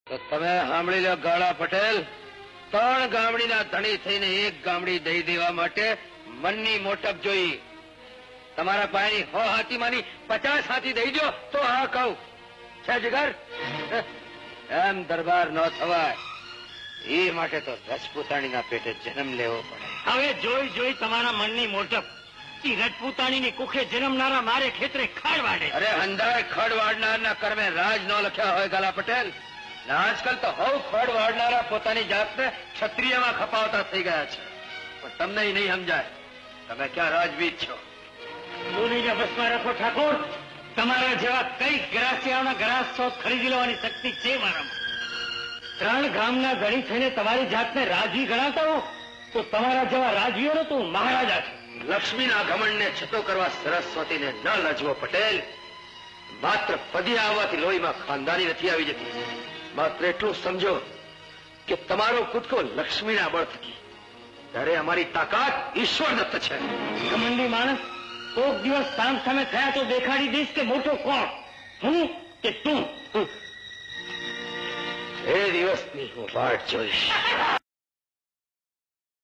તો તમે સાંભળી લો ગાળા પટેલ, 3 ગામડીના ધણી થઈને 1 ગામડી દઈ દેવા માટે મનની મોટપ જોઈ. તમારા પાયની 100 હાથીમાંની 50 હાથી દઈ દો તો હા કહું છે જીગર. એમ દરબાર ન થવાય. એ માટે તો રજપૂતાણીના પેટે જન્મ લેવો પડે. હવે જોઈ જોઈ તમારા મનની મોટપ રજપૂતાણીની કુખે જન્મનારા મારે ખેતરે ખાડ વાડે. અરે અંધાય ખડ વાડનારના કર્મે રાજ ન લખ્યા હોય ગાલા પટેલ. આજકાલ તો હવ ખડ વાડનારા પોતાની જાતને ક્ષત્રિયમાં ખપાવતા થઈ ગયા છે. પણ તમને નહીં સમજાય. તમે ક્યાં રાજવીર છો? બોલીને બસમાં રાખો ઠાકોર. તમારા જેવા કઈ ગ્રાસિયાઓના ગ્રાસ છો ખરીદી લેવાની શક્તિ છે મારામાં. 3 ગામના ધણી થઈને તમારી જાતને રાજવી ગણાતા હો તો તમારા જેવા રાજવીઓનો તો મહારાજા છે. લક્ષ્મીના ઘમંડને છતો કરવા સરસ્વતીને ન લજવો પટેલ. માત્ર પદી આવવાથી લોહીમાં ખાનદાની નથી આવી જતી. માત્ર એટલું સમજો કે તમારો કૂદકો લક્ષ્મીના બળ થકી, ત્યારે અમારી તાકાત ઈશ્વર દત્ત છે. ઘમંડી માણસ, કોક દિવસ સામ સામે થયા તો દેખાડી દઈશ કે મોટો કોણ, હું કે તું. એ દિવસની હું વાટ જોઈશ.